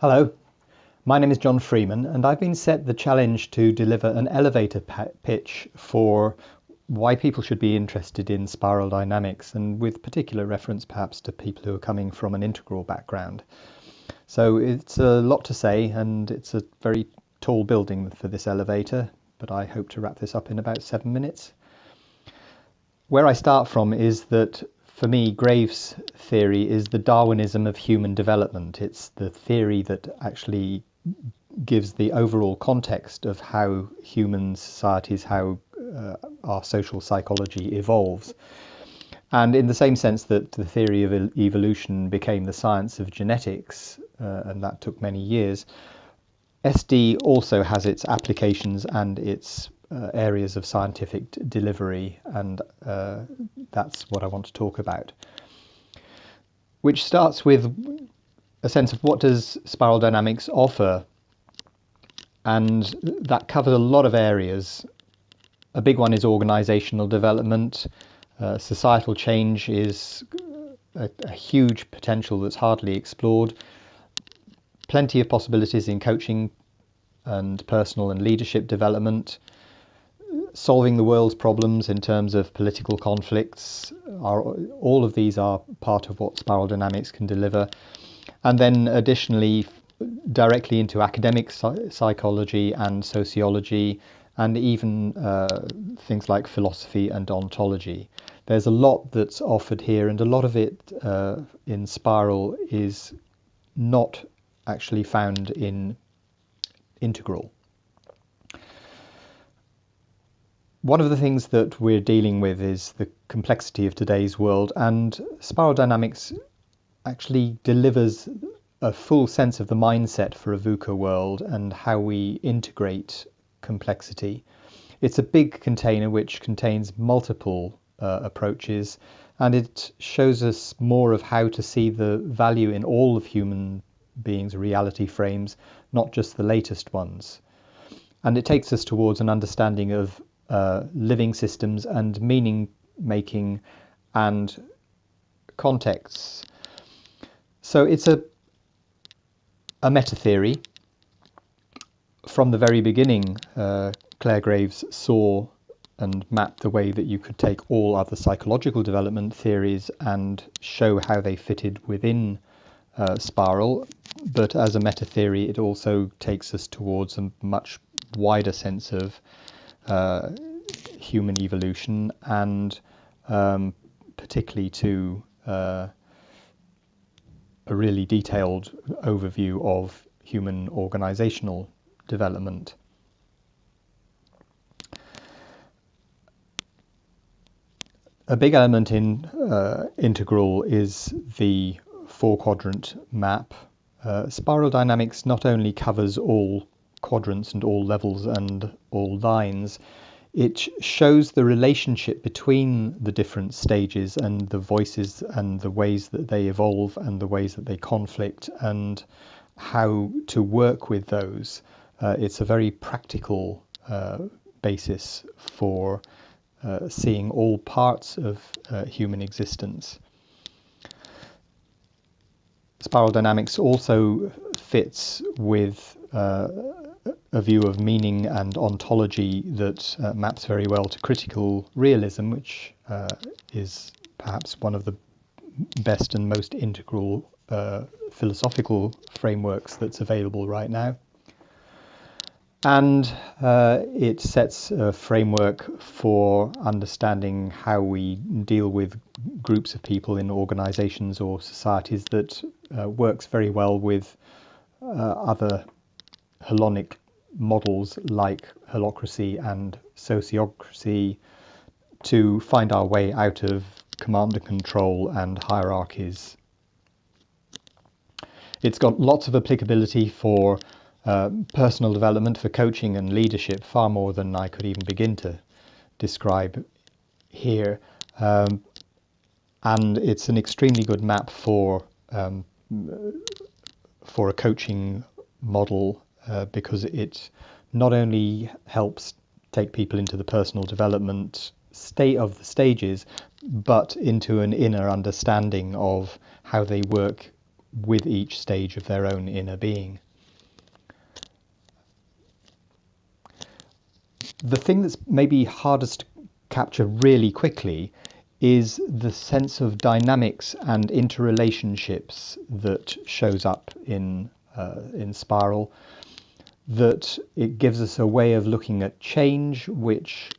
Hello, my name is John Freeman, and I've been set the challenge to deliver an elevator pitch for why people should be interested in spiral dynamics, and with particular reference perhaps to people who are coming from an integral background. So it's a lot to say, and it's a very tall building for this elevator, but I hope to wrap this up in about 7 minutes. Where I start from is that for me, Graves' theory is the Darwinism of human development. It's the theory that actually gives the overall context of how human societies, how our social psychology evolves. And in the same sense that the theory of evolution became the science of genetics, and that took many years, SD also has its applications and its areas of scientific delivery, and that's what I want to talk about. Which starts with a sense of what does spiral dynamics offer, and that covers a lot of areas. A big one is organizational development. Societal change is a huge potential that's hardly explored. Plenty of possibilities in coaching and personal and leadership development. Solving the world's problems in terms of political conflicts, all of these are part of what spiral dynamics can deliver. And then additionally, directly into academic psychology and sociology, and even things like philosophy and ontology. There's a lot that's offered here, and a lot of it in spiral is not actually found in integral. One of the things that we're dealing with is the complexity of today's world, and spiral dynamics actually delivers a full sense of the mindset for a VUCA world and how we integrate complexity. It's a big container which contains multiple approaches, and it shows us more of how to see the value in all of human beings' reality frames, not just the latest ones. And it takes us towards an understanding of living systems and meaning making and contexts. So it's a meta theory. From the very beginning, Clare Graves saw and mapped the way that you could take all other psychological development theories and show how they fitted within spiral. But as a meta theory, it also takes us towards a much wider sense of human evolution, and particularly to a really detailed overview of human organizational development. A big element in integral is the 4-quadrant map. Spiral dynamics not only covers all quadrants and all levels and all lines, it shows the relationship between the different stages and the voices and the ways that they evolve and the ways that they conflict and how to work with those. It's a very practical basis for seeing all parts of human existence. Spiral dynamics also fits with a view of meaning and ontology that maps very well to critical realism, which is perhaps one of the best and most integral philosophical frameworks that's available right now. And it sets a framework for understanding how we deal with groups of people in organizations or societies that works very well with other holonic models like holacracy and sociocracy to find our way out of command and control and hierarchies. It's got lots of applicability for personal development, for coaching and leadership, far more than I could even begin to describe here. And it's an extremely good map for a coaching model because it not only helps take people into the personal development state of the stages, but into an inner understanding of how they work with each stage of their own inner being. The thing that's maybe hardest to capture really quickly is the sense of dynamics and interrelationships that shows up in Spiral. That it gives us a way of looking at change, which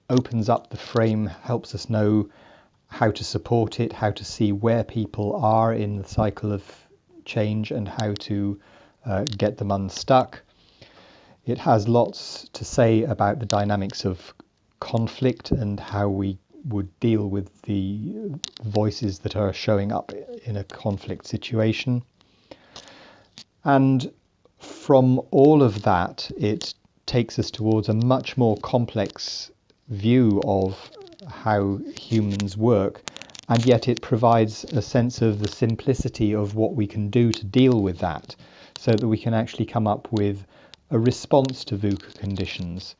opens up the frame, helps us know how to support it, how to see where people are in the cycle of change and how to get them unstuck. It has lots to say about the dynamics of conflict and how we would deal with the voices that are showing up in a conflict situation. And from all of that, it takes us towards a much more complex view of how humans work, and yet it provides a sense of the simplicity of what we can do to deal with that, so that we can actually come up with a response to VUCA conditions.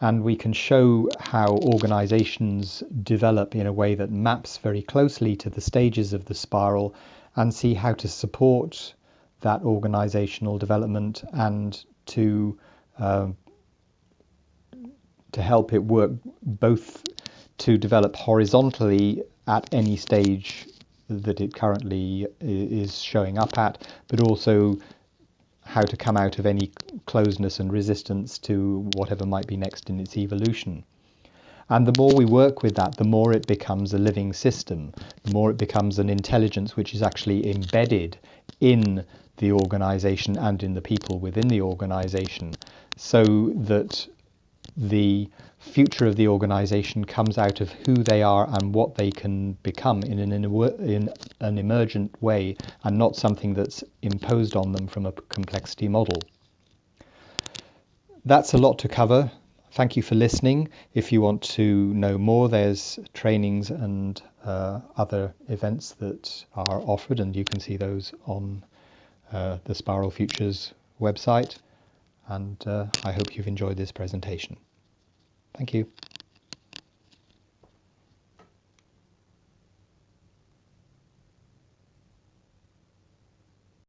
And we can show how organizations develop in a way that maps very closely to the stages of the spiral, and see how to support that organizational development and to help it work both to develop horizontally at any stage that it currently is showing up at, but also how to come out of any closeness and resistance to whatever might be next in its evolution. And the more we work with that, the more it becomes a living system, the more it becomes an intelligence which is actually embedded in the organization and in the people within the organization, so that the future of the organization comes out of who they are and what they can become in an emergent way, and not something that's imposed on them from a complexity model. That's a lot to cover. Thank you for listening. If you want to know more, there's trainings and other events that are offered, and you can see those on the Spiral Futures website. And I hope you've enjoyed this presentation. Thank you.